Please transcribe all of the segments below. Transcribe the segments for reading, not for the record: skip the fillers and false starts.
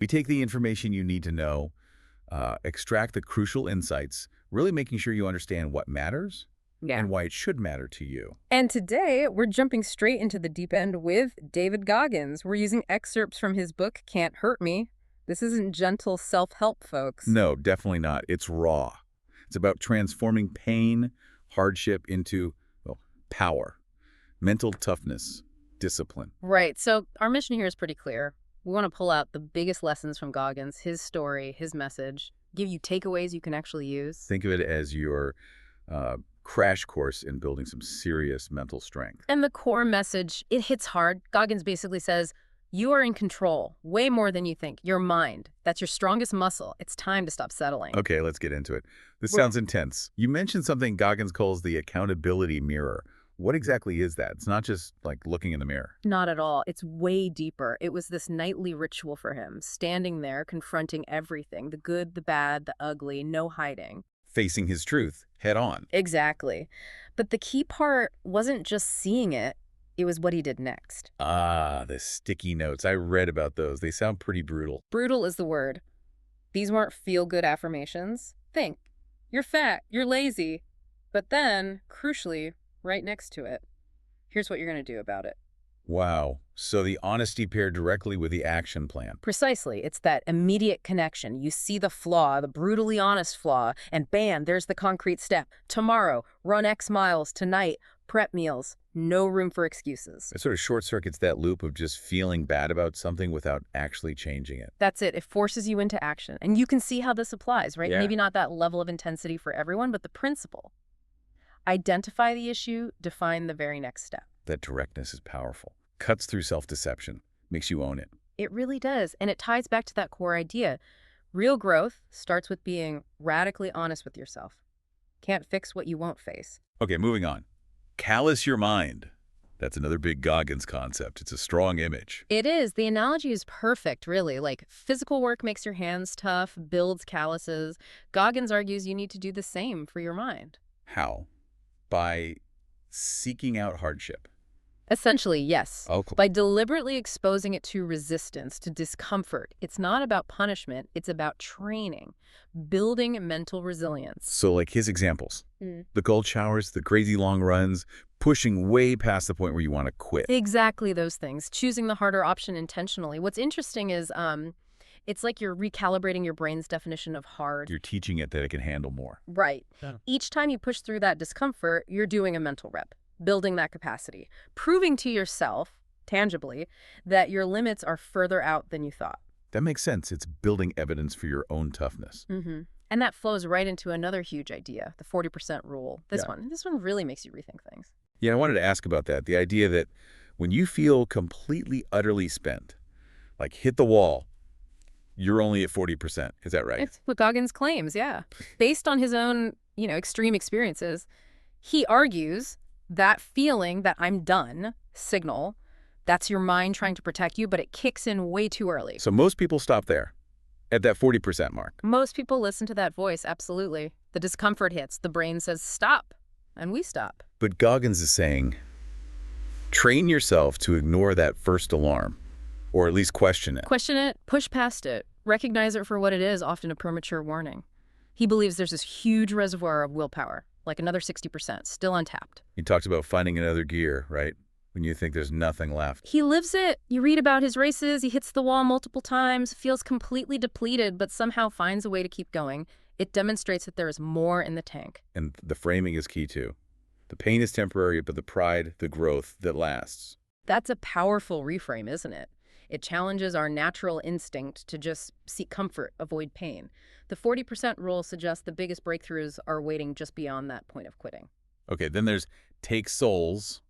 We take the information you need to know, extract the crucial insights, really making sure you understand what matters Yeah. and why it should matter to you. And today, we're jumping straight into the deep end with David Goggins. We're using excerpts from his book, Can't Hurt Me. This isn't gentle self-help, folks. No, definitely not. It's raw. It's about transforming pain, hardship into, well, power, mental toughness, discipline. Right. So our mission here is pretty clear. We want to pull out the biggest lessons from Goggins, his story, his message, give you takeaways you can actually use. Think of it as your crash course in building some serious mental strength. And the core message, it hits hard. Goggins basically says, you are in control way more than you think. Your mind, that's your strongest muscle. It's time to stop settling. Okay, let's get into it. This sounds intense. You mentioned something Goggins calls the accountability mirror. What exactly is that? It's not just like looking in the mirror. Not at all. It's way deeper. It was this nightly ritual for him, standing there, confronting everything, the good, the bad, the ugly, no hiding. Facing his truth head on. Exactly. But the key part wasn't just seeing it, it was what he did next. Ah, the sticky notes. I read about those. They sound pretty brutal. Brutal is the word. These weren't feel-good affirmations. Think, you're fat, you're lazy. But then, crucially, right next to it, here's what you're going to do about it. Wow. So the honesty paired directly with the action plan. Precisely. It's that immediate connection. You see the flaw, the brutally honest flaw, and bam, there's the concrete step. Tomorrow, run X miles. Tonight, prep meals. No room for excuses. It sort of short circuits that loop of just feeling bad about something without actually changing it. That's it. It forces you into action. And you can see how this applies, right? Yeah. Maybe not that level of intensity for everyone, but the principle. Identify the issue, define the very next step. That directness is powerful. Cuts through self-deception. Makes you own it. It really does. And it ties back to that core idea. Real growth starts with being radically honest with yourself. Can't fix what you won't face. Okay, moving on. Callous your mind. That's another big Goggins concept. It's a strong image. It is. The analogy is perfect, really. Like, physical work makes your hands tough, builds calluses. Goggins argues you need to do the same for your mind. How? By seeking out hardship. Essentially, yes. Oh, cool. By deliberately exposing it to resistance, to discomfort. It's not about punishment. It's about training, building mental resilience. So like his examples, the cold showers, the crazy long runs, pushing way past the point where you want to quit. Exactly those things. Choosing the harder option intentionally. What's interesting is it's like you're recalibrating your brain's definition of hard. You're teaching it that it can handle more. Right. Yeah. Each time you push through that discomfort, you're doing a mental rep, building that capacity, proving to yourself, tangibly, that your limits are further out than you thought. That makes sense. It's building evidence for your own toughness. And that flows right into another huge idea, the 40% rule. This one really makes you rethink things. Yeah, I wanted to ask about that. The idea that when you feel completely, utterly spent, like hit the wall, you're only at 40%. Is that right? It's what Goggins claims, yeah. Based on his own, extreme experiences, he argues that feeling that I'm done signal, that's your mind trying to protect you, but it kicks in way too early. So most people stop there, at that 40% mark. Most people listen to that voice, absolutely. The discomfort hits, the brain says, stop, and we stop. But Goggins is saying, train yourself to ignore that first alarm, or at least question it. Question it, push past it, recognize it for what it is, often a premature warning. He believes there's this huge reservoir of willpower, like another 60%, still untapped. He talks about finding another gear, right? When you think there's nothing left. He lives it. You read about his races, he hits the wall multiple times, feels completely depleted, but somehow finds a way to keep going. It demonstrates that there is more in the tank. And the framing is key too. The pain is temporary, but the pride, the growth that lasts. That's a powerful reframe, isn't it? It challenges our natural instinct to just seek comfort, avoid pain. The 40% rule suggests the biggest breakthroughs are waiting just beyond that point of quitting. Okay, then there's take souls.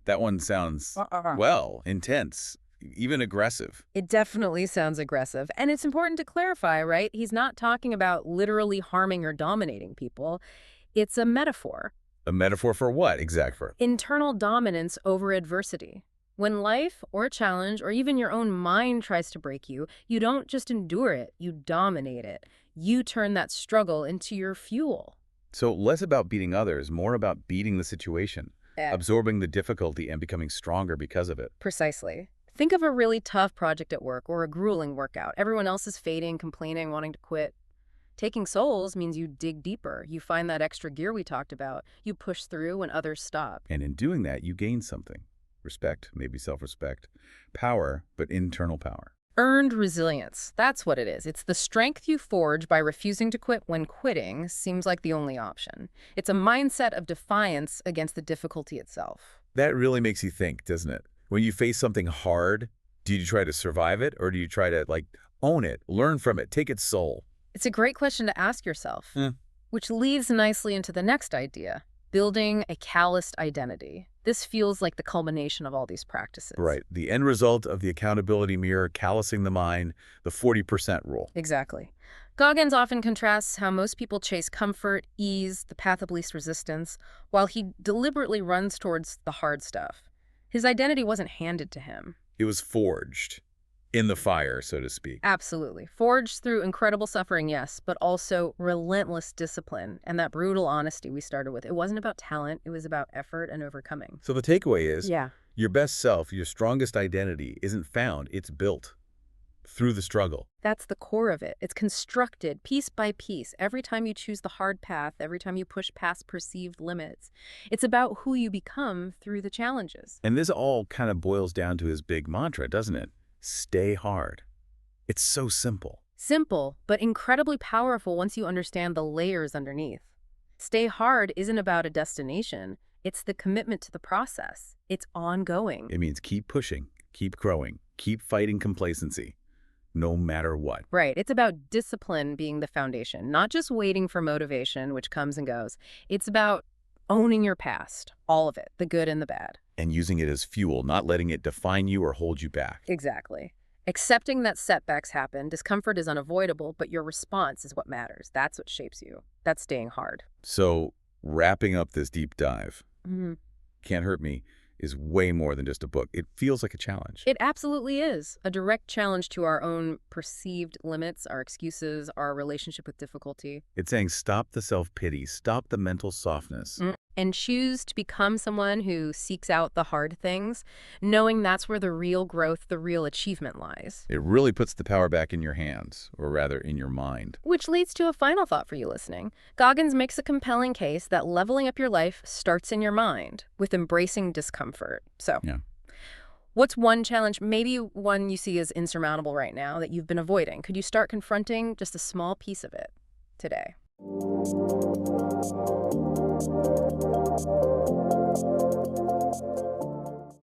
That one sounds, well, intense, even aggressive. It definitely sounds aggressive. And it's important to clarify, right? He's not talking about literally harming or dominating people. It's a metaphor. A metaphor for what, exactly? Internal dominance over adversity. When life or a challenge or even your own mind tries to break you, you don't just endure it, you dominate it. You turn that struggle into your fuel. So less about beating others, more about beating the situation, absorbing the difficulty and becoming stronger because of it. Precisely. Think of a really tough project at work or a grueling workout. Everyone else is fading, complaining, wanting to quit. Taking souls means you dig deeper. You find that extra gear we talked about. You push through when others stop. And in doing that, you gain something. Respect, maybe self-respect. Power, but internal power. Earned resilience. That's what it is. It's the strength you forge by refusing to quit when quitting seems like the only option. It's a mindset of defiance against the difficulty itself. That really makes you think, doesn't it? When you face something hard, do you try to survive it, or do you try to, own it, learn from it, take its soul? It's a great question to ask yourself, which leads nicely into the next idea, building a calloused identity. This feels like the culmination of all these practices. Right. The end result of the accountability mirror, callousing the mind, the 40% rule. Exactly. Goggins often contrasts how most people chase comfort, ease, the path of least resistance, while he deliberately runs towards the hard stuff. His identity wasn't handed to him. It was forged in the fire, so to speak. Absolutely. Forged through incredible suffering, yes, but also relentless discipline and that brutal honesty we started with. It wasn't about talent. It was about effort and overcoming. So the takeaway is, Yeah. your best self, your strongest identity isn't found, it's built through the struggle. That's the core of it. It's constructed piece by piece. Every time you choose the hard path, every time you push past perceived limits, it's about who you become through the challenges. And this all kind of boils down to his big mantra, doesn't it? Stay hard. It's so simple. Simple, but incredibly powerful once you understand the layers underneath. Stay hard isn't about a destination. It's the commitment to the process. It's ongoing. It means keep pushing, keep growing, keep fighting complacency, no matter what. Right. It's about discipline being the foundation, not just waiting for motivation, which comes and goes. It's about owning your past, all of it, the good and the bad. And using it as fuel, not letting it define you or hold you back. Exactly. Accepting that setbacks happen, discomfort is unavoidable, but your response is what matters. That's what shapes you. That's staying hard. So, wrapping up this deep dive, Mm-hmm. Can't Hurt Me is way more than just a book. It feels like a challenge. It absolutely is. A direct challenge to our own perceived limits, our excuses, our relationship with difficulty. It's saying stop the self-pity, stop the mental softness. And choose to become someone who seeks out the hard things, knowing that's where the real growth, the real achievement lies. It really puts the power back in your hands, or rather in your mind. Which leads to a final thought for you listening. Goggins makes a compelling case that leveling up your life starts in your mind, with embracing discomfort. So, Yeah. What's one challenge, maybe one you see as insurmountable right now, that you've been avoiding? Could you start confronting just a small piece of it today?